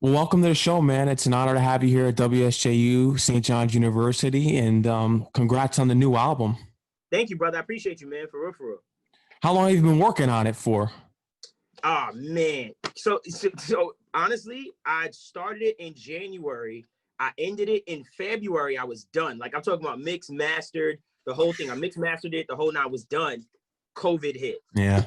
Well, welcome to the show, man. It's an honor to have you here at WSJU, St. John's University, and congrats on the new album. Thank you, brother. I appreciate you, man. For real, for real. How long have you been working on it for? Oh man. So honestly, I started it in January. I ended it in February. I was done. Like I'm talking about mixed, mastered, the whole thing. I mixed mastered it, the whole nine was done. COVID hit. Yeah.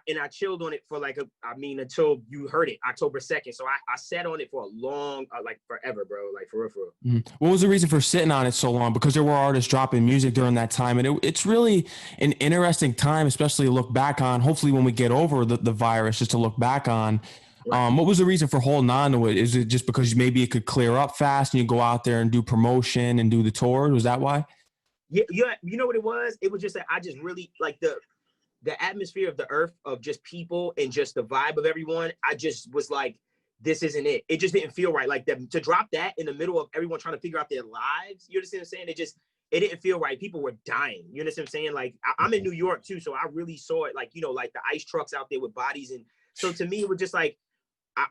And I chilled on it for until you heard it, October 2nd. So I sat on it for a long, like forever, bro. Like for real, for real. What was the reason for sitting on it so long? Because there were artists dropping music during that time, and it's really an interesting time, especially to look back on. Hopefully, when we get over the virus, just to look back on. Right. What was the reason for holding on to it? Is it just because maybe it could clear up fast and you go out there and do promotion and do the tour? Was that why? Yeah, you know what it was? It was just that I just really like the atmosphere of the earth, of just people and just the vibe of everyone. I just was like, this isn't it. It just didn't feel right. Like to drop that in the middle of everyone trying to figure out their lives. You understand what I'm saying? It didn't feel right. People were dying. You understand what I'm saying? Like I'm in New York too. So I really saw it, like, like the ice trucks out there with bodies. And so to me, it was just like,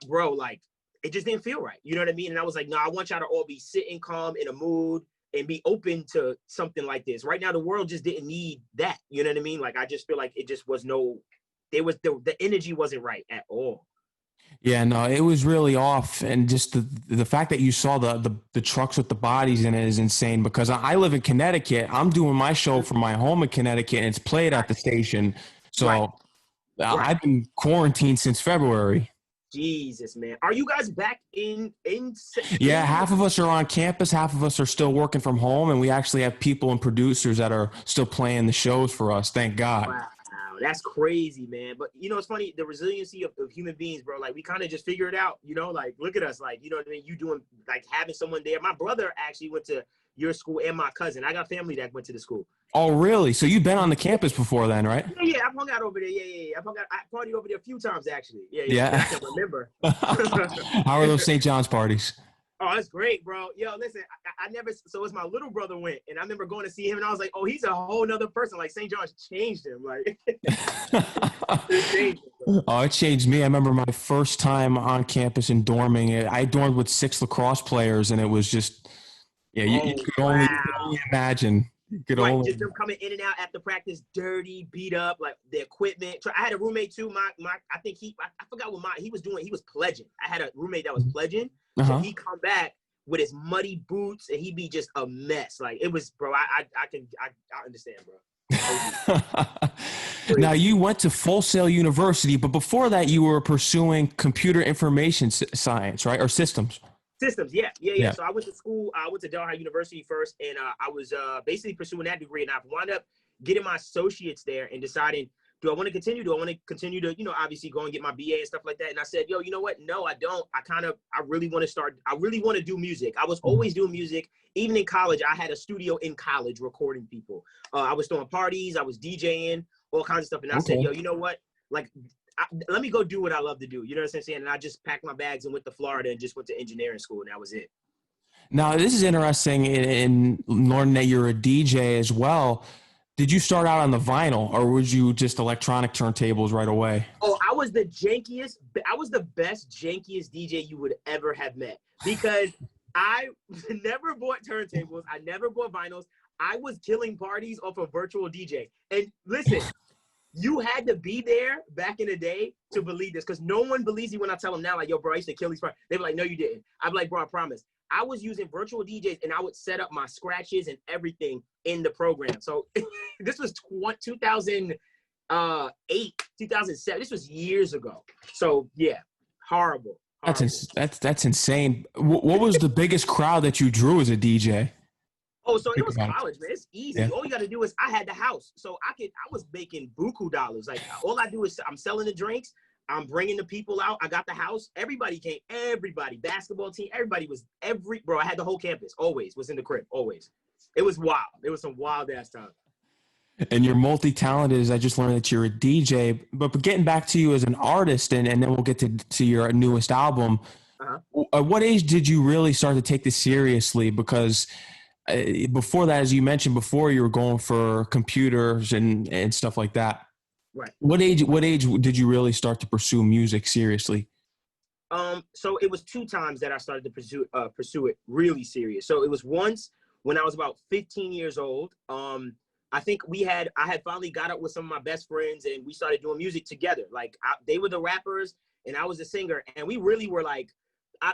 bro, like it just didn't feel right. You know what I mean? And I was like, no, I want y'all to all be sitting calm in a mood and be open to something like this. Right now, the world just didn't need that. You know what I mean? Like, I just feel like it just was the energy wasn't right at all. Yeah, no, it was really off, and just the fact that you saw the trucks with the bodies in it is insane. Because I live in Connecticut, I'm doing my show from my home in Connecticut, and it's played at the station. So Right. Right. I've been quarantined since February. Jesus, man. Are you guys back in Yeah, half of us are on campus, half of us are still working from home, and we actually have people and producers that are still playing the shows for us. Thank God. Wow, that's crazy, man. But it's funny, the resiliency of human beings, bro. Like we kind of just figure it out, like look at us, like, you know what I mean? You doing, like, having someone there. My brother actually went to your school, and my cousin. I got family that went to the school. Oh, really? So you've been on the campus before then, right? Yeah, I've hung out over there. Yeah. I partied over there a few times, actually. Yeah. Yeah. I can remember. How are those St. John's parties? Oh, that's great, bro. Yo, listen, I never, so as my little brother went, and I remember going to see him, and I was like, oh, he's a whole nother person. Like, St. John's changed him. Like, it changed him, Oh, it changed me. I remember my first time on campus and dorming. I dormed with 6 lacrosse players, and it was just, yeah, you could only, imagine. You could right, only. just them coming in and out after practice, dirty, beat up, like the equipment. I had a roommate too. I think I forgot what he was doing. He was pledging. I had a roommate that was pledging. So he come back with his muddy boots, and he'd be just a mess. Like it was, bro. I understand, bro. Now you went to Full Sail University, but before that you were pursuing computer information science, right? Or systems. Systems, yeah. So I went to school. I went to Delhi University first, and I was basically pursuing that degree. And I've wound up getting my associates there and deciding, do I want to continue? Do I want to continue to, obviously go and get my BA and stuff like that? And I said, yo, you know what? No, I don't. I really want to start. I really want to do music. I was always doing music. Even in college, I had a studio in college recording people. I was throwing parties. I was DJing, all kinds of stuff. And I said, yo, you know what? Like, let me go do what I love to do. You know what I'm saying? And I just packed my bags and went to Florida and just went to engineering school, and that was it. Now, this is interesting in learning that you're a DJ as well. Did you start out on the vinyl, or was you just electronic turntables right away? Oh, I was the best, jankiest DJ you would ever have met, because I never bought turntables. I never bought vinyls. I was killing parties off a virtual DJ. And listen, you had to be there back in the day to believe this, because no one believes you when I tell them now, like, yo, bro, I used to kill these parties. They were like, no, you didn't. I'm like, bro, I promise. I was using virtual DJs, and I would set up my scratches and everything in the program. So this was 2008, 2007. This was years ago. So yeah, horrible. That's insane. What was the biggest crowd that you drew as a DJ? Oh, so it was college, man. It's easy. Yeah. All you got to do is, I had the house, so I was making buku dollars. Like, all I do is I'm selling the drinks. I'm bringing the people out. I got the house. Everybody came. Everybody, basketball team. Bro, I had the whole campus. Always was in the crib. Always. It was wild. It was some wild ass time. And you're multi-talented, as I just learned that you're a DJ. But getting back to you as an artist, and then we'll get to your newest album. At what age did you really start to take this seriously? Because before that, as you mentioned before, you were going for computers and stuff like that. Right. What age did you really start to pursue music seriously? So it was 2 times that I started to pursue it really serious. So it was once when I was about 15 years old. I think I had finally got up with some of my best friends and we started doing music together. Like they were the rappers and I was the singer, and we really were like,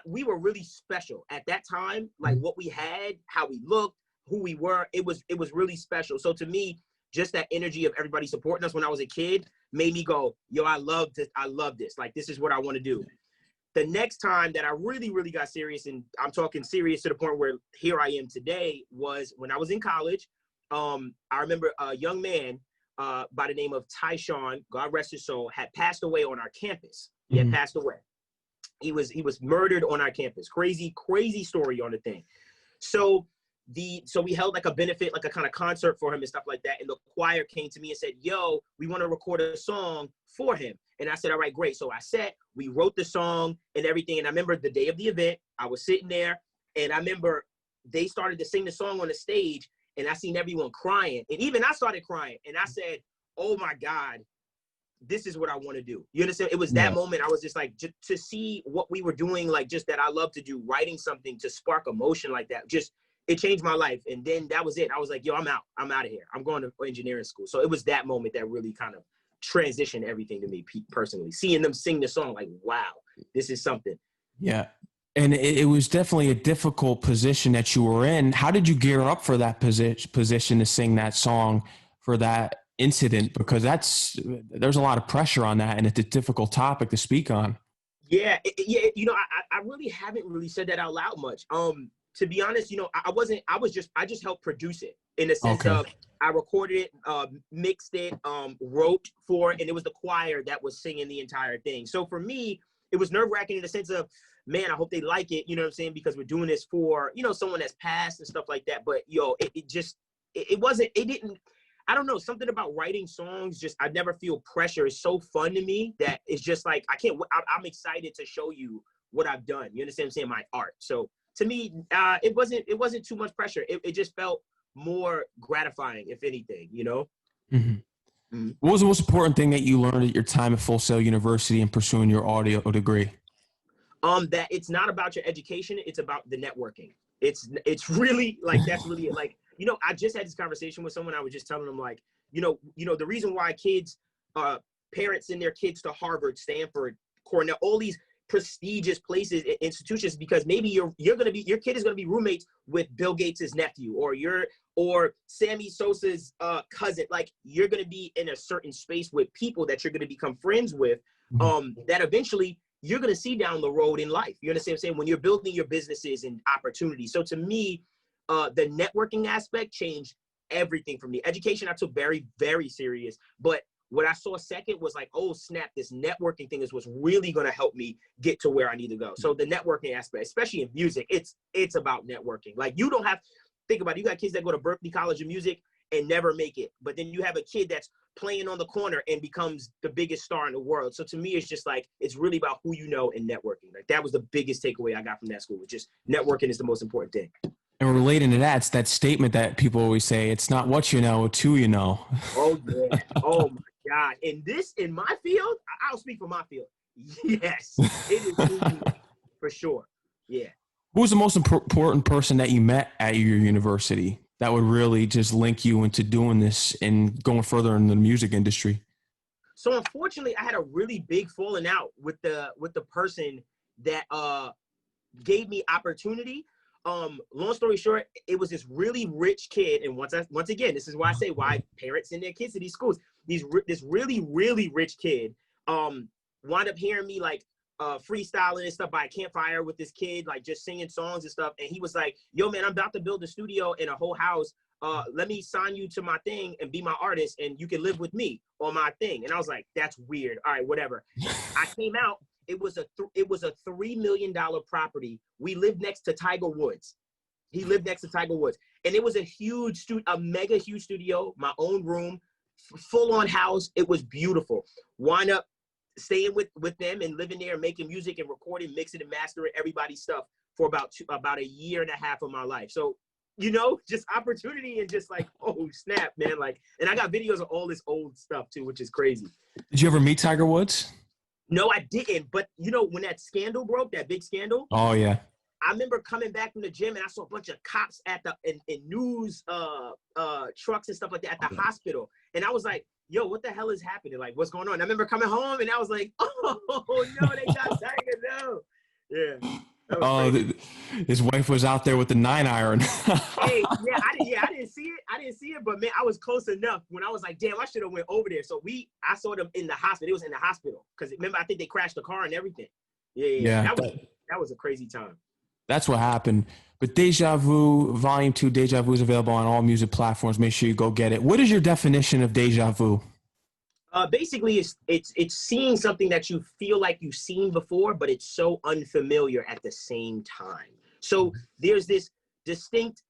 we were really special at that time. Like what we had, how we looked, who we were, it was really special. So to me, just that energy of everybody supporting us when I was a kid made me go, yo, I love this. I love this. Like, this is what I want to do. The next time that I really, really got serious, and I'm talking serious to the point where here I am today, was when I was in college. I remember a young man by the name of Tyshawn, God rest his soul, had passed away on our campus. He had passed away. He was murdered on our campus. Crazy, crazy story on the thing. So we held like a benefit, like a kind of concert for him and stuff like that. And the choir came to me and said, yo, we want to record a song for him. And I said, all right, great. So we wrote the song and everything. And I remember the day of the event, I was sitting there and I remember they started to sing the song on the stage and I seen everyone crying. And even I started crying. And I said, oh my God, this is what I want to do. You understand? It was that moment. I was just like, to see what we were doing, like just that I love to do, writing something to spark emotion like that. Just, it changed my life. And then that was it. I was like, yo, I'm out of here. I'm going to engineering school. So it was that moment that really kind of transitioned everything to me personally. Seeing them sing the song, like, wow, this is something. Yeah. And it was definitely a difficult position that you were in. How did you gear up for that position to sing that song for that incident? Because there's a lot of pressure on that, and it's a difficult topic to speak on. Yeah. You know, I really haven't really said that out loud much. To be honest, you know, I just helped produce it in the sense of I recorded it, mixed it, wrote for it, and it was the choir that was singing the entire thing. So for me, it was nerve-wracking in the sense of, man, I hope they like it, you know what I'm saying? Because we're doing this for, you know, someone that's passed and stuff like that. But yo, I don't know, something about writing songs, just, I never feel pressure. It's so fun to me that it's just like, I'm excited to show you what I've done. You understand what I'm saying? My art. So to me, it wasn't too much pressure. It just felt more gratifying, if anything, you know? What was the most important thing that you learned at your time at Full Sail University and pursuing your audio degree? That it's not about your education, it's about the networking. It's really like, that's really like, you know, I just had this conversation with someone. I was just telling them, like, you know, the reason why parents send their kids to Harvard, Stanford, Cornell, all these prestigious places, institutions, because maybe your kid is gonna be roommates with Bill Gates's nephew, or Sammy Sosa's cousin. Like, you're gonna be in a certain space with people that you're gonna become friends with, that eventually you're going to see down the road in life. You understand what I'm saying? When you're building your businesses and opportunities. So to me, the networking aspect changed everything for me. Education, I took very, very serious. But what I saw second was like, oh, snap, this networking thing is what's really going to help me get to where I need to go. So the networking aspect, especially in music, it's about networking. Like, you don't have, think about it, you got kids that go to Berklee College of Music and never make it. But then you have a kid that's playing on the corner and becomes the biggest star in the world. So to me, it's just like, it's really about who you know and networking. Like, that was the biggest takeaway I got from that school, was just networking is the most important thing. And relating to that, it's that statement that people always say, it's not what you know, it's who you know. Oh, yeah. Oh, my God. In my field, I'll speak for my field. Yes, it is who you know, for sure. Yeah. Who was the most important person that you met at your university that would really just link you into doing this and going further in the music industry? So unfortunately, I had a really big falling out with the person that gave me opportunity. Long story short, it was this really rich kid, and once again, this is why I say why parents send their kids to these schools. This really, really rich kid wound up hearing me like freestyling and stuff by a campfire with this kid, like just singing songs and stuff. And he was like, yo, man, I'm about to build a studio and a whole house. Let me sign you to my thing and be my artist, and you can live with me on my thing. And I was like, that's weird. All right, whatever. I came out. It was a $3 million property. We lived next to Tiger Woods. He lived next to Tiger Woods. And it was a mega huge studio, my own room, full on house. It was beautiful. Wind up staying with them and living there and making music and recording, mixing and mastering everybody's stuff for about a year and a half of my life. So, you know, just opportunity and just like, oh, snap, man. Like, and I got videos of all this old stuff too, which is crazy. Did you ever meet Tiger Woods? No, I didn't. But you know, when that scandal broke, that big scandal. Oh yeah. I remember coming back from the gym and I saw a bunch of cops at the in news trucks and stuff like that at the hospital. And I was like, yo, what the hell is happening? Like, what's going on? I remember coming home and I was like, oh no, they got Tiger, no. Yeah. Oh, his wife was out there with the 9-iron. Hey, I didn't see it. I didn't see it, but man, I was close enough when I was like, damn, I should have went over there. So I saw them in the hospital. It was in the hospital. Because remember, I think they crashed the car and everything. Yeah. That was a crazy time. That's what happened. But Deja Vu, Volume 2, Deja Vu is available on all music platforms. Make sure you go get it. What is your definition of deja vu? Basically, it's seeing something that you feel like you've seen before, but it's so unfamiliar at the same time. So there's this distinct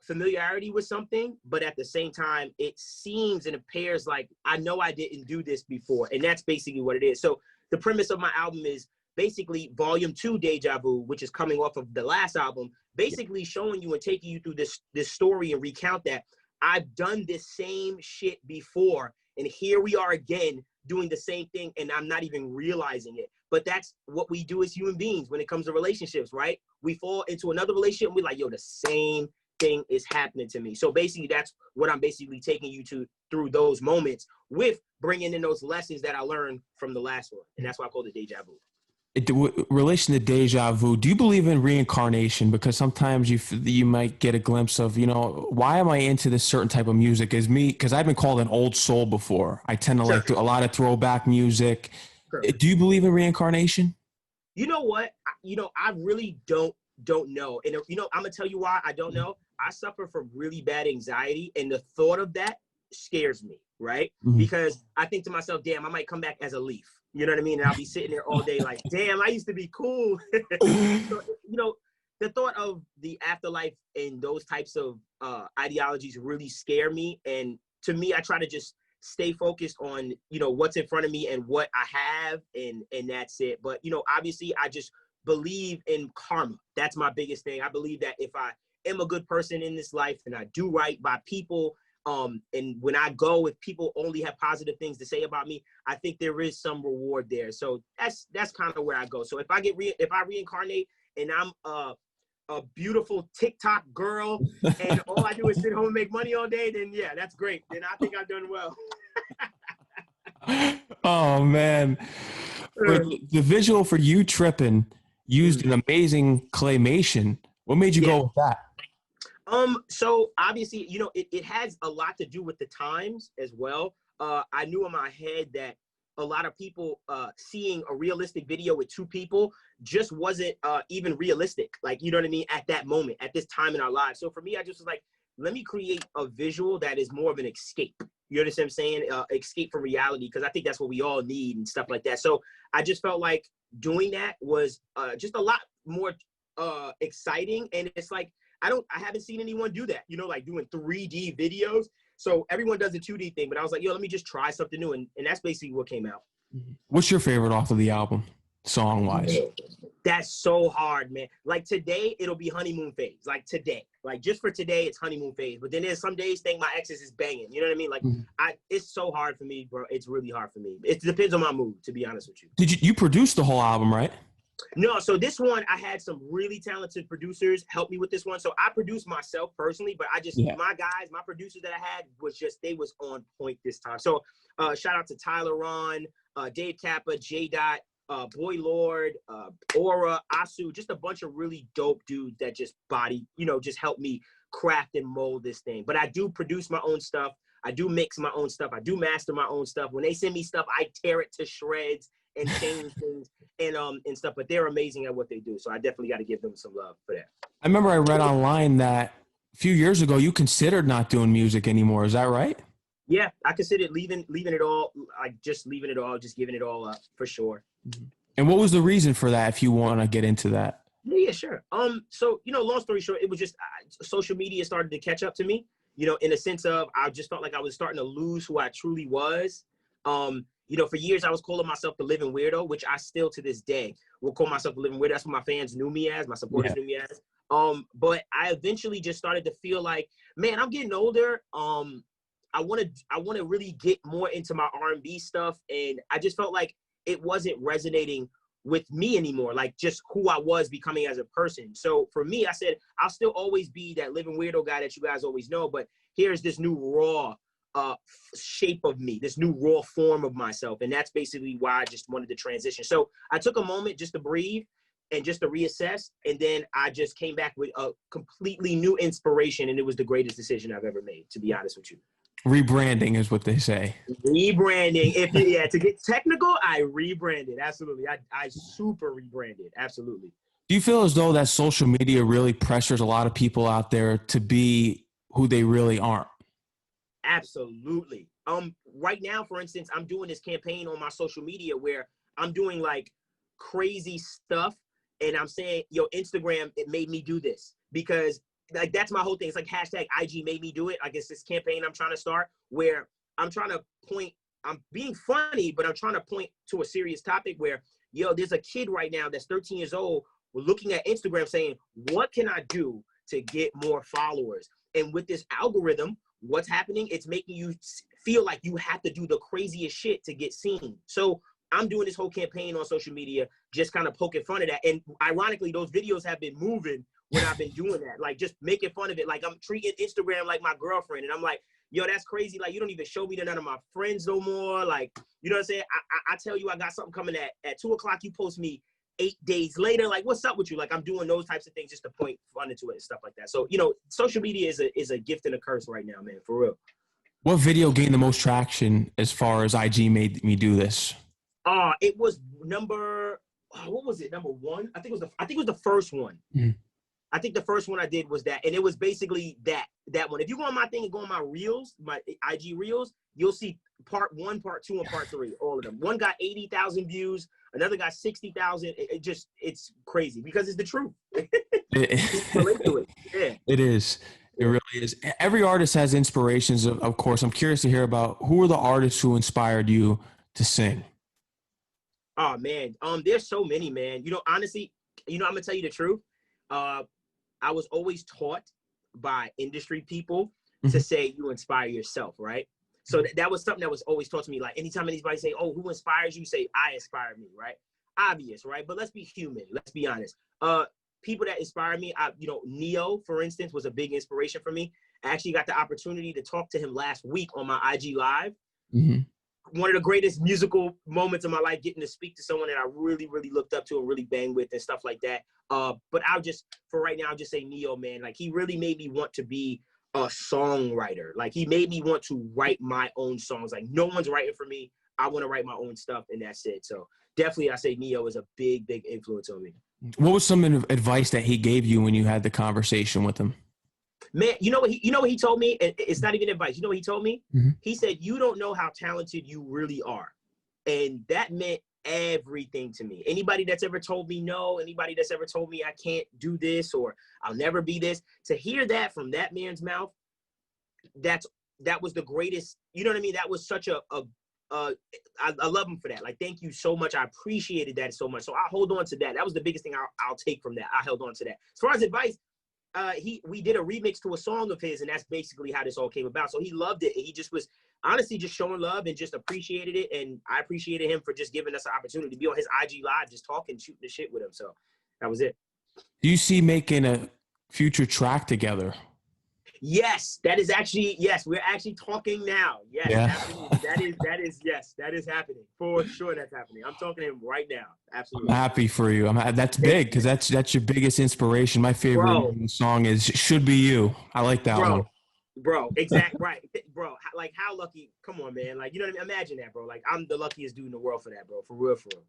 familiarity with something, but at the same time, it seems and appears like, I know I didn't do this before. And that's basically what it is. So the premise of my album is basically Volume 2 Deja Vu, which is coming off of the last album, basically showing you and taking you through this story and recount that I've done this same shit before, and here we are again doing the same thing, and I'm not even realizing it. But that's what we do as human beings when it comes to relationships, right? We fall into another relationship and we're like, yo, the same thing is happening to me. So basically that's what I'm basically taking you through those moments, with bringing in those lessons that I learned from the last one. And that's why I called it Deja Vu. Relation to deja vu, do you believe in reincarnation? Because sometimes you might get a glimpse of, why am I into this certain type of music? Because I've been called an old soul before. I tend to like a lot of throwback music. Sure. Do you believe in reincarnation? You know what? I really don't know. And I'm gonna tell you why I don't know. I suffer from really bad anxiety, and the thought of that scares me, right? Mm-hmm. Because I think to myself, damn, I might come back as a leaf. You know what I mean? And I'll be sitting there all day like, damn, I used to be cool. So, the thought of the afterlife and those types of ideologies really scare me. And to me, I try to just stay focused on, what's in front of me and what I have, and that's it. But, obviously, I just believe in karma. That's my biggest thing. I believe that if I am a good person in this life and I do right by people, and when I go, if people only have positive things to say about me, I think there is some reward there. So that's kind of where I go. So if I reincarnate and I'm a beautiful TikTok girl and all I do is sit home and make money all day, then yeah, that's great. Then I think I've done well. Oh man. The visual for You Trippin' used an amazing claymation. What made you go with that? So obviously, it has a lot to do with the times as well. I knew in my head that a lot of people seeing a realistic video with two people just wasn't even realistic. Like, you know what I mean? At that moment, at this time in our lives. So for me, I just was like, let me create a visual that is more of an escape. You understand what I'm saying? Escape from reality, because I think that's what we all need and stuff like that. So I just felt like doing that was just a lot more exciting. And it's like, I haven't seen anyone do that, like doing 3D videos. So everyone does the 2D thing, but I was like, yo, let me just try something new. And that's basically what came out. What's your favorite off of the album, song-wise? That's so hard, man. Like today, it'll be Honeymoon Phase. Like today, like just for today, it's Honeymoon Phase. But then there's some days, Thank My Exes is banging. You know what I mean? Like it's so hard for me, bro. It's really hard for me. It depends on my mood, to be honest with you. Did you produce the whole album, right? No, so this one, I had some really talented producers help me with this one. So I produced myself personally, but my producers that I had they was on point this time. So shout out to Tyler Ron, Dave Kappa, J Dot, Boy Lord, Aura, Asu, just a bunch of really dope dudes that just just help me craft and mold this thing. But I do produce my own stuff. I do mix my own stuff. I do master my own stuff. When they send me stuff, I tear it to shreds and change things and stuff, but they're amazing at what they do. So I definitely got to give them some love for that. I remember I read online that a few years ago, you considered not doing music anymore. Is that right? Yeah, I considered leaving it all, like just leaving it all, just giving it all up for sure. And what was the reason for that, if you want to get into that? Yeah, sure. So, long story short, it was just social media started to catch up to me, in a sense of I just felt like I was starting to lose who I truly was. For years, I was calling myself the living weirdo, which I still to this day will call myself the living weirdo. That's what my fans knew me as, my supporters knew me as. But I eventually just started to feel like, man, I'm getting older. I want to really get more into my R&B stuff. And I just felt like it wasn't resonating with me anymore, like just who I was becoming as a person. So for me, I said, I'll still always be that living weirdo guy that you guys always know, but here's this new raw shape of me, this new raw form of myself. And that's basically why I just wanted to transition. So I took a moment just to breathe and just to reassess. And then I just came back with a completely new inspiration. And it was the greatest decision I've ever made, to be honest with you. Rebranding is what they say. Rebranding. To get technical, I rebranded. Absolutely. I super rebranded. Absolutely. Do you feel as though that social media really pressures a lot of people out there to be who they really aren't? Absolutely. Right now, for instance, I'm doing this campaign on my social media where I'm doing like crazy stuff. And I'm saying, yo, Instagram, it made me do this, because like that's my whole thing. It's like hashtag IG made me do it. I guess this campaign I'm trying to start where I'm trying to point, I'm being funny, but I'm trying to point to a serious topic where, yo, there's a kid right now that's 13 years old looking at Instagram saying, what can I do to get more followers? And with this algorithm, what's happening? It's making you feel like you have to do the craziest shit to get seen. So I'm doing this whole campaign on social media, just kind of poking fun of that. And ironically, those videos have been moving when I've been doing that, like just making fun of it. Like I'm treating Instagram like my girlfriend. And I'm like, yo, that's crazy. Like you don't even show me to none of my friends no more. Like, you know what I'm saying? I tell you I got something coming at 2 o'clock. You post me 8 days later. Like, what's up with you? Like I'm doing those types of things just to point fun into it and stuff like that. So, you know, social media is a gift and a curse right now, man, for real. What video gained the most traction as far as IG made me do this? It was what was it? Number one? I think it was the first one. Mm. I think the first one I did was that. And it was basically that one. If you go on my thing and go on my reels, my IG reels, you'll see part 1, part 2, and part 3, all of them. One got 80,000 views. Another got 60,000. It's crazy because it's the truth. Yeah. It is. It really is. Every artist has inspirations, of course. I'm curious to hear about who are the artists who inspired you to sing? Oh man, there's so many, man. You know, honestly, you know, I'm gonna tell you the truth. I was always taught by industry people to say you inspire yourself, right? So that was something that was always taught to me. Like anytime anybody say, "Oh, who inspires you?" Say, "I inspire me," right? Obvious, right? But let's be human. Let's be honest. People that inspire me, you know, Neo, for instance, was a big inspiration for me. I actually got the opportunity to talk to him last week on my IG Live. Mm-hmm. One of the greatest musical moments of my life, getting to speak to someone that I really, really looked up to and really banged with and stuff like that. But for right now, I'll just say Neo, man. Like he really made me want to be a songwriter. Like he made me want to write my own songs. Like no one's writing for me. I want to write my own stuff, and that's it. So definitely, I say Neo is a big, big influence on me. What was some advice that he gave you when you had the conversation with him? Man, you know what he told me? It's not even advice. You know what he told me? Mm-hmm. He said, you don't know how talented you really are. And that meant everything to me. Anybody that's ever told me no, anybody that's ever told me I can't do this or I'll never be this, to hear that from that man's mouth, that was the greatest, you know what I mean? That was such I love him for that. Like, thank you so much. I appreciated that so much. So I hold on to that. That was the biggest thing I'll take from that. I held on to that. As far as advice, we did a remix to a song of his, and that's basically how this all came about. So he loved it, and he just was honestly just showing love and just appreciated it. And I appreciated him for just giving us an opportunity to be on his IG Live, just talking, shooting the shit with him. So that was it. Do you see making a future track together? Yes, that is actually, yes, we're actually talking now. Yes, yeah. Absolutely. That is happening. For sure that's happening. I'm talking to him right now. Absolutely. I'm happy for you. That's big because that's your biggest inspiration. My favorite song is Should Be You. I like that one. Bro, exactly. Right. Bro, like how lucky, come on, man. Like, you know what I mean? Imagine that, bro. Like I'm the luckiest dude in the world for that, bro. For real, for real.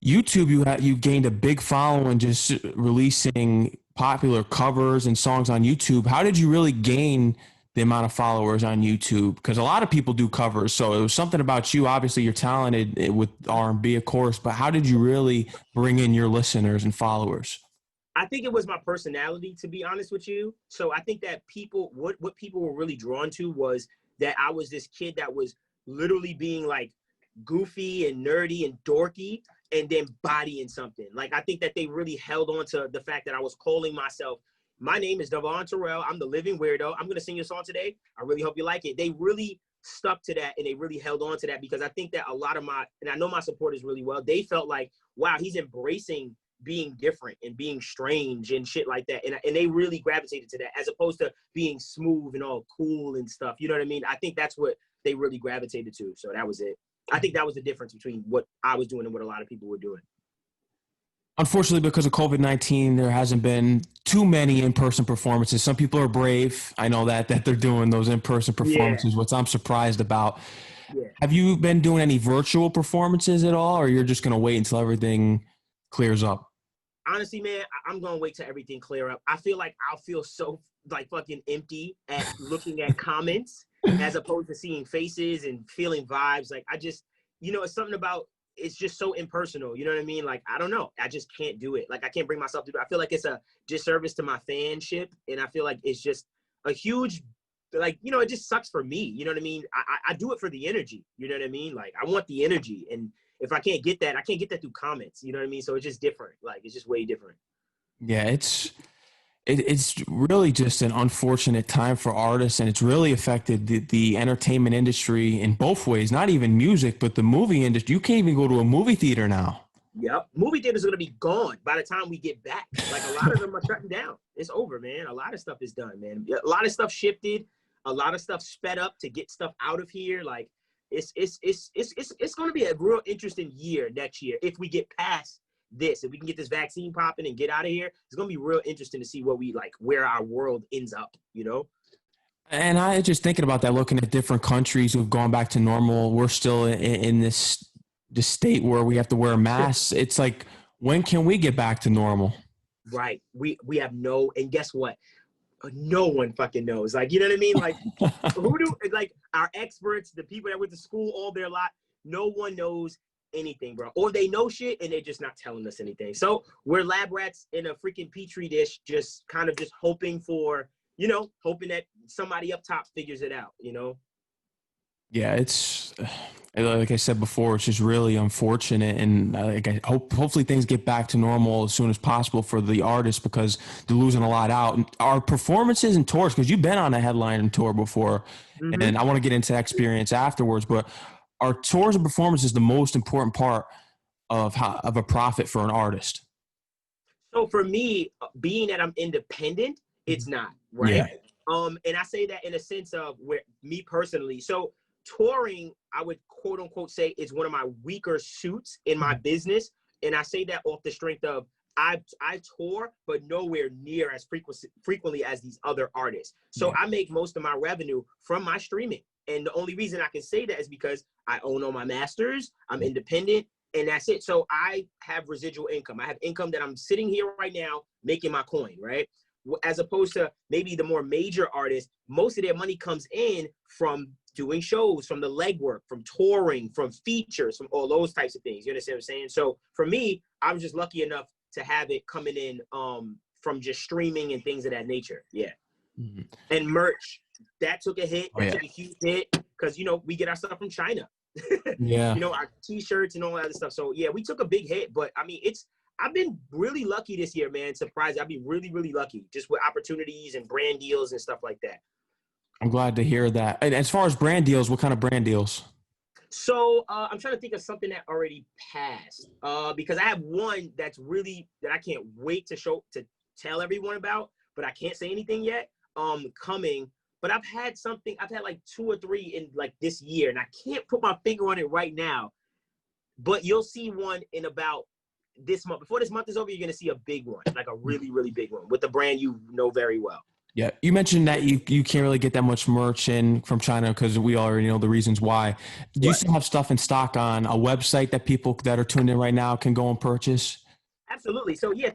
YouTube, you gained a big following just releasing popular covers and songs on YouTube. How did you really gain the amount of followers on YouTube? Because a lot of people do covers, so it was something about you. Obviously, you're talented with R&B, of course, but how did you really bring in your listeners and followers? I think it was my personality, to be honest with you. So I think that what people were really drawn to was that I was this kid that was literally being like goofy and nerdy and dorky, and then bodying something. Like, I think that they really held on to the fact that I was calling myself, my name is Devvon Terrell. I'm the living weirdo. I'm going to sing your song today. I really hope you like it. They really stuck to that and they really held on to that, because I think that a lot of and I know my supporters really well, they felt like, wow, he's embracing being different and being strange and shit like that. And they really gravitated to that, as opposed to being smooth and all cool and stuff. You know what I mean? I think that's what they really gravitated to. So that was it. I think that was the difference between what I was doing and what a lot of people were doing. Unfortunately, because of COVID-19, there hasn't been too many in-person performances. Some people are brave. I know that they're doing those in-person performances, which I'm surprised about. Yeah. Have you been doing any virtual performances at all, or you're just going to wait until everything clears up? Honestly, man, I'm going to wait till everything clear up. I feel like I'll feel so like fucking empty at looking at comments as opposed to seeing faces and feeling vibes. Like I just, it's something about, it's just so impersonal. You know what I mean? Like, I don't know. I just can't do it. Like, I can't bring myself to do it. I feel like it's a disservice to my fanship. And I feel like it's just a huge, like, it just sucks for me. You know what I mean? I do it for the energy. You know what I mean? Like, I want the energy. And if I can't get that, I can't get that through comments. You know what I mean? So it's just different. Like, it's just way different. Yeah, it's really just an unfortunate time for artists, and it's really affected the entertainment industry in both ways. Not even music, but the movie industry. You can't even go to a movie theater now. Yep. Movie theaters are going to be gone by the time we get back. Like, a lot of them are shutting down. It's over, man. A lot of stuff is done, man. A lot of stuff shifted. A lot of stuff sped up to get stuff out of here. Like, it's going to be a real interesting year next year if we get past this. If we can get this vaccine popping and get out of here, it's going to be real interesting to see where our world ends up, And I just thinking about that, looking at different countries who've gone back to normal. We're still in this state where we have to wear masks. It's like, when can we get back to normal? Right. We have and guess what? No one fucking knows. Like, you know what I mean? Like, our experts, the people that went to school all their life, no one knows anything, bro. Or they know shit and they're just not telling us anything. So we're lab rats in a freaking petri dish, just kind of just hoping for, hoping that somebody up top figures it out, Yeah, it's like I said before, it's just really unfortunate, and hopefully things get back to normal as soon as possible for the artists, because they're losing a lot out. And our performances and tours, because you've been on a headline tour before, and I want to get into that experience afterwards, but our tours and performance is the most important part of a profit for an artist. So for me, being that I'm independent, it's not, right? Yeah. And I say that in a sense of where me personally. So touring, I would quote unquote say, is one of my weaker suits in my business. And I say that off the strength of I tour, but nowhere near as frequently as these other artists. So I make most of my revenue from my streaming. And the only reason I can say that is because I own all my masters, I'm independent, and that's it. So I have residual income. I have income that I'm sitting here right now making my coin, right? As opposed to maybe the more major artists, most of their money comes in from doing shows, from the legwork, from touring, from features, from all those types of things. You understand what I'm saying? So for me, I was just lucky enough to have it coming in from just streaming and things of that nature. Yeah. Mm-hmm. And merch, that took a hit. That took a huge hit because, we get our stuff from China. Yeah. Our t-shirts and all that other stuff. So yeah, we took a big hit, but I mean, I've been really lucky this year, man. Surprised. I've been really, really lucky just with opportunities and brand deals and stuff like that. I'm glad to hear that. And as far as brand deals, what kind of brand deals? So I'm trying to think of something that already passed because I have one that I can't wait to tell everyone about, but I can't say anything yet. Coming. But I've had like 2 or 3 in like this year, and I can't put my finger on it right now. But you'll see one in about this month. Before this month is over, you're gonna see a big one, like a really, really big one with a brand you know very well. Yeah, you mentioned that you can't really get that much merch in from China because we already know the reasons why. Do you still have stuff in stock on a website that people that are tuned in right now can go and purchase? Absolutely. So yeah,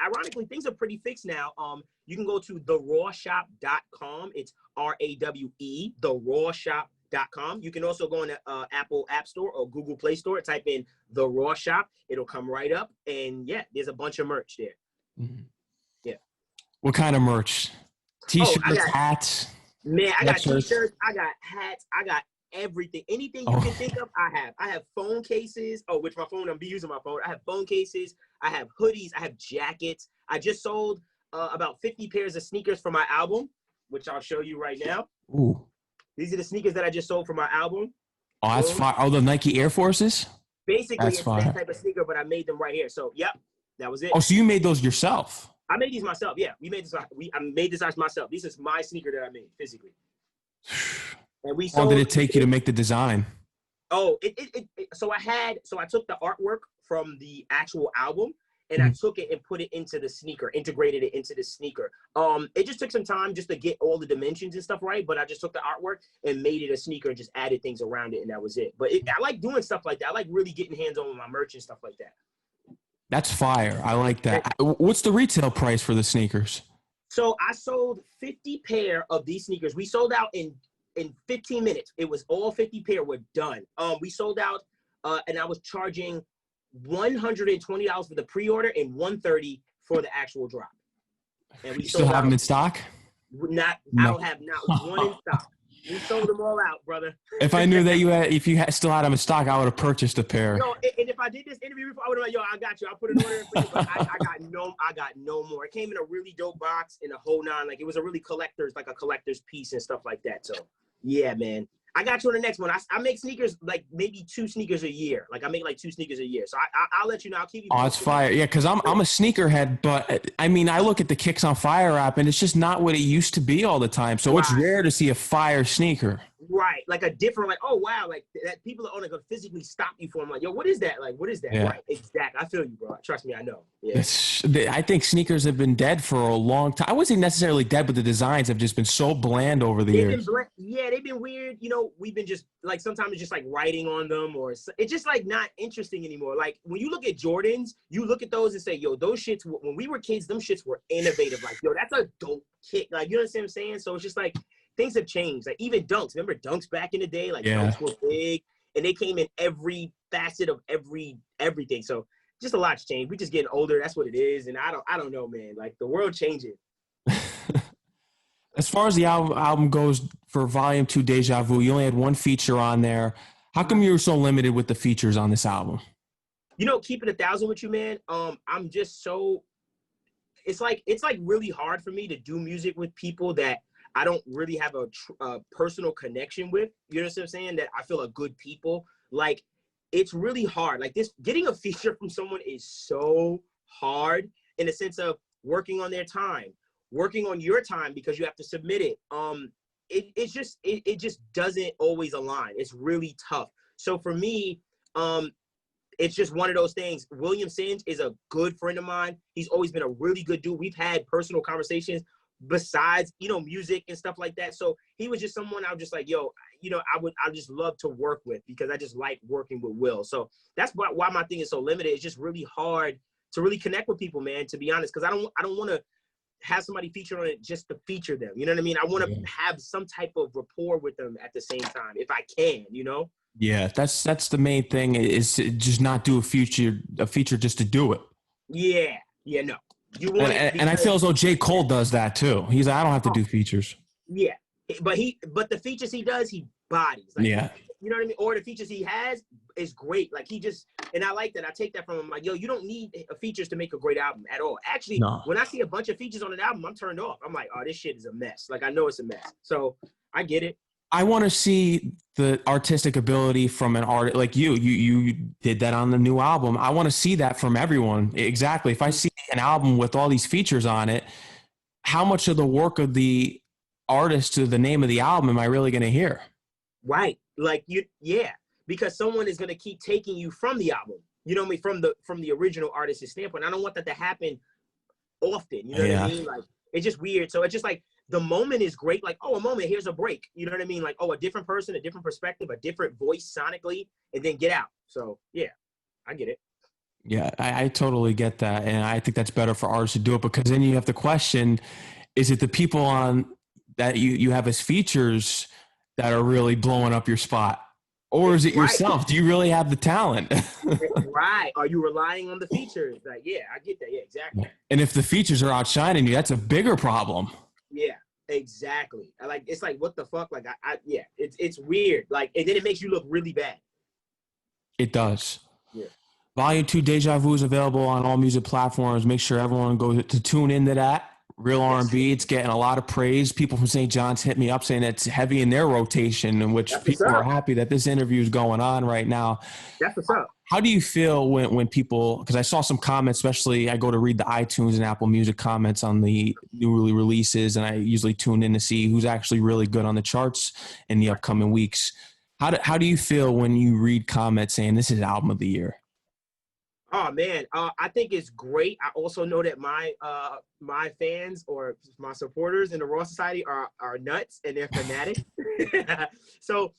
ironically, things are pretty fixed now. You can go to therawshop.com. It's RAWE, therawshop.com. You can also go in the Apple App Store or Google Play Store, type in The Raw Shop. It'll come right up. And yeah, there's a bunch of merch there. Mm-hmm. Yeah. What kind of merch? T-shirts, hats? Man, I got T-shirts, I got hats, I got everything. Anything you can think of, I have. I have phone cases. Which my phone, I'm using my phone. I have phone cases. I have hoodies. I have jackets. I just sold about 50 pairs of sneakers for my album, which I'll show you right now. Ooh. These are the sneakers that I just sold for my album. Oh, that's fire. Oh, the Nike Air Forces? Basically, that's it's fire. that type of sneaker, but I made them right here. So, yep, that was it. Oh, so you made those yourself? I made these myself. Yeah, I made this myself. This is my sneaker that I made physically. And we How long did it take you to make the design? Oh, so I took the artwork from the actual album and I took it and put it into the sneaker, integrated it into the sneaker. It just took some time just to get all the dimensions and stuff right, but I just took the artwork and made it a sneaker and just added things around it, and that was it. But I like doing stuff like that. I like really getting hands-on with my merch and stuff like that. That's fire. I like that. What's the retail price for the sneakers? So I sold 50 pair of these sneakers. We sold out in 15 minutes. It was all 50 pair were done. We sold out, and I was charging $120 for the pre-order and $130 for the actual drop. And we still have them in stock? I don't have not one in stock. We sold them all out, brother. If I knew that if you still had them in stock, I would have purchased a pair. No, and if I did this interview before, I would have been like, yo, I got you. I'll put an order in for you. But I got no more. It came in a really dope box in a whole nine. Like, it was a really collector's piece and stuff like that. So, yeah, man. I got you on the next one. I make sneakers, like maybe 2 sneakers a year. Like, I make like 2 sneakers a year. So I'll let you know. I'll keep you posted. Oh, it's fire. Yeah, because I'm a sneakerhead, but I mean, I look at the Kicks on Fire app and it's just not what it used to be all the time. So it's rare to see a fire sneaker. Right. Like a different, like, oh, wow. Like that people are only going to physically stop you for. I'm like, yo, what is that? Like, what is that? Yeah. Right. Exactly. I feel you, bro. Trust me. I know. Yeah. I think sneakers have been dead for a long time. I wasn't necessarily dead, but the designs have just been so bland over the years. They've been weird. You know, we've been just like, sometimes it's just like writing on them, or it's just like not interesting anymore. Like when you look at Jordans, you look at those and say, yo, those shits, when we were kids, them shits were innovative. Like, yo, that's a dope kick. Like, you know what I'm saying? So it's just like, things have changed. Like even dunks. Remember dunks back in the day? Like dunks were big, and they came in every facet of everything. So just a lot's changed. We just getting older. That's what it is. And I don't know, man. Like the world changing. As far as the album goes, for Volume 2, Deja Vu, you only had 1 feature on there. How come you were so limited with the features on this album? You know, keeping 1,000 with you, man. I'm just so. It's like really hard for me to do music with people that I don't really have a personal connection with. You know what I'm saying? That I feel are good people. Like, it's really hard. Like this, getting a feature from someone is so hard in the sense of working on their time, working on your time because you have to submit it. It just doesn't always align. It's really tough. So for me, it's just one of those things. William Singe is a good friend of mine. He's always been a really good dude. We've had personal conversations besides, you know, music and stuff like that. So he was just someone I was just like, yo, you know, I just love to work with because I just like working with Will. So that's why my thing is so limited. It's just really hard to really connect with people, man, to be honest, because I don't want to have somebody feature on it just to feature them. You know what I mean? I want to have some type of rapport with them at the same time, if I can, you know? Yeah, that's the main thing, is to just not do a feature just to do it. Yeah, no. You want and I feel as though J. Cole does that too. He's like, I don't have to do features. Yeah, but the features he does, he bodies. Like, yeah. You know what I mean? Or the features he has is great. Like and I like that. I take that from him. Like, yo, you don't need features to make a great album at all. Actually, when I see a bunch of features on an album, I'm turned off. I'm like, oh, this shit is a mess. Like, I know it's a mess. So I get it. I want to see the artistic ability from an artist like you. You did that on the new album. I want to see that from everyone. Exactly. If I see an album with all these features on it, how much of the work of the artist to the name of the album am I really going to hear? Right. Like because someone is going to keep taking you from the album. You know what I mean? From the original artist's standpoint. I don't want that to happen often. You know what I mean? Like, it's just weird. So it's just like, the moment is great. Like, oh, a moment, here's a break. You know what I mean? Like, oh, a different person, a different perspective, a different voice sonically, and then get out. So, yeah, I get it. Yeah, I totally get that. And I think that's better for artists to do it, because then you have to question, is it the people on that you have as features that are really blowing up your spot? Or is it yourself? Do you really have the talent? Right. Are you relying on the features? Like, yeah, I get that. Yeah, exactly. And if the features are outshining you, that's a bigger problem. Yeah, exactly. It's like, what the fuck? Like, it's weird. Like, and then it makes you look really bad. It does. Yeah. Volume 2, Deja Vu, is available on all music platforms. Make sure everyone goes to tune into that. Real R&B. It's getting a lot of praise. People from St. John's hit me up saying it's heavy in their rotation, in which people are happy that this interview is going on right now. That's what's up. How do you feel when people, because I saw some comments, especially I go to read the iTunes and Apple Music comments on the newly releases, and I usually tune in to see who's actually really good on the charts in the upcoming weeks. How do you feel when you read comments saying this is album of the year? Oh man, I think it's great. I also know that my fans or my supporters in the Raw Society are nuts and they're fanatics. So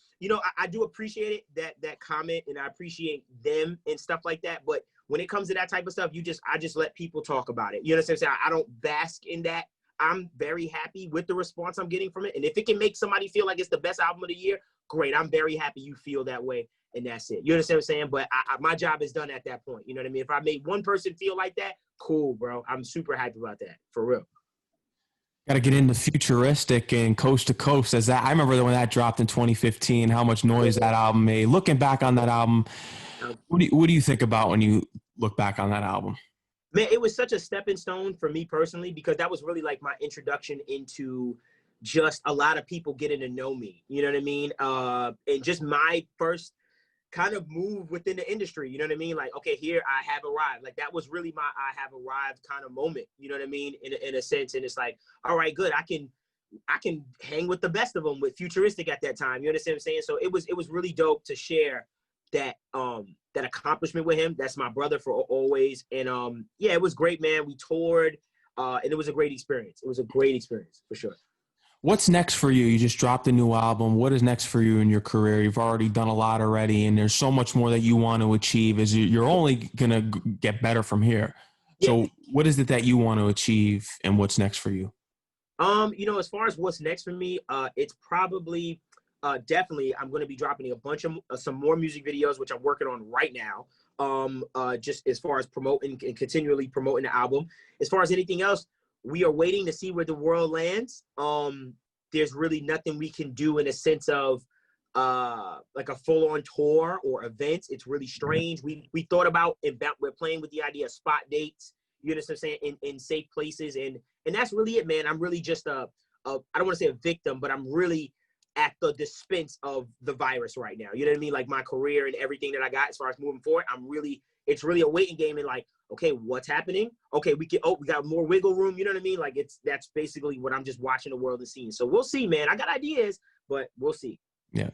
I do appreciate it, that comment, and I appreciate them and stuff like that. But when it comes to that type of stuff, I just let people talk about it. You know what I'm saying? I don't bask in that. I'm very happy with the response I'm getting from it, and if it can make somebody feel like it's the best album of the year, great. I'm very happy you feel that way. And that's it. You understand what I'm saying? But my job is done at that point. You know what I mean? If I made one person feel like that, cool, bro. I'm super happy about that. For real. Got to get into Futuristic and Coast to Coast. I remember when that dropped in 2015, how much noise that album made. Looking back on that album, what do you think about when you look back on that album? Man, it was such a stepping stone for me personally, because that was really like my introduction into just a lot of people getting to know me. You know what I mean? And just my first kind of move within the industry, you know what I mean? Like, okay, here I have arrived. Like, that was really my I have arrived kind of moment, you know what I mean? In a sense. And it's like, all right, good. I can hang with the best of them with Futuristic at that time. You understand what I'm saying? So it was really dope to share that accomplishment with him. That's my brother for always. And yeah, it was great, man. We toured and it was a great experience. It was a great experience for sure. What's next for you? You just dropped a new album. What is next for you in your career? You've already done a lot already, and there's so much more that you want to achieve. You're only going to get better from here. Yeah. So what is it that you want to achieve, and what's next for you? As far as what's next for me, it's probably definitely I'm going to be dropping a bunch of some more music videos, which I'm working on right now. Just as far as promoting and continually promoting the album. As far as anything else, we are waiting to see where the world lands. There's really nothing we can do in a sense of like a full-on tour or events. It's really strange. We thought about we're playing with the idea of spot dates. You understand what I'm saying? In safe places, and that's really it, man. I'm really just I don't want to say a victim, but I'm really at the dispense of the virus right now. You know what I mean? Like my career and everything that I got as far as moving forward. It's really a waiting game, and like, okay, what's happening? Okay, we got more wiggle room. You know what I mean? Like that's basically what I'm just watching the world and seeing. So we'll see, man. I got ideas, but we'll see. Yeah.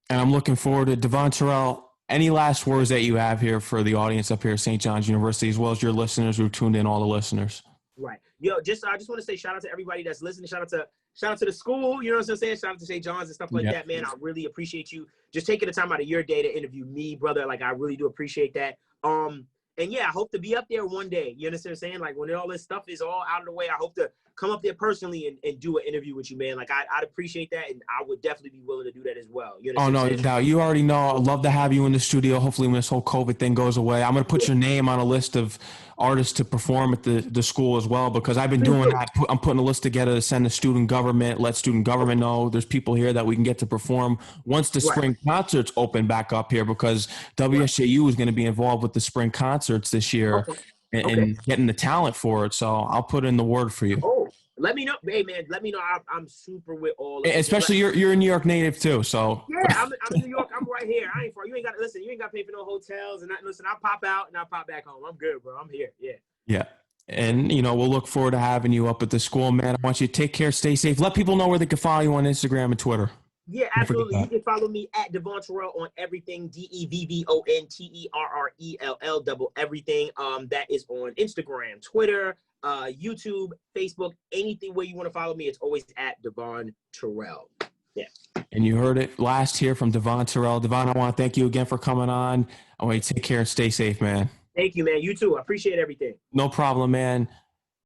And I'm looking forward to Devvon Terrell. Any last words that you have here for the audience up here at St. John's University, as well as your listeners who tuned in, all the listeners? Right. Yo, I just want to say shout out to everybody that's listening. Shout out to the school. You know what I'm saying? Shout out to St. John's and stuff like that, man. I really appreciate you just taking the time out of your day to interview me, brother. Like, I really do appreciate that. And yeah, I hope to be up there one day. You understand what I'm saying? Like, when all this stuff is all out of the way, I hope to come up there personally and do an interview with you, man. Like, I'd appreciate that, and I would definitely be willing to do that as well. You oh, no doubt. You already know. I'd love to have you in the studio. Hopefully when this whole COVID thing goes away, I'm going to put your name on a list of artists to perform at the school as well, because I've been doing that. I'm putting a list together to send to student government, let student government know there's people here that we can get to perform once the spring concerts open back up here, because WSJU is going to be involved with the spring concerts this year and getting the talent for it. So I'll put in the word for you. Oh, let me know. Hey, man, let me know. I'm super with all of it. Especially you're a New York native too, so. Yeah, I'm New York. I'm right here. I ain't far. You ain't got to listen. You ain't got to pay for no hotels and nothing. Listen, I'll pop out and I'll pop back home. I'm good, bro. I'm here. Yeah. Yeah. And, we'll look forward to having you up at the school, man. I want you to take care, stay safe. Let people know where they can follow you on Instagram and Twitter. Yeah, absolutely. You can follow me at Devvon Terrell on everything. DEVVONTERRELL, double everything. That is on Instagram, Twitter, YouTube, Facebook, anything where you want to follow me. It's always at Devvon Terrell. Yeah. And you heard it last here from Devvon Terrell. Devvon, I want to thank you again for coming on. I want you to take care and stay safe, man. Thank you, man. You too. I appreciate everything. No problem, man.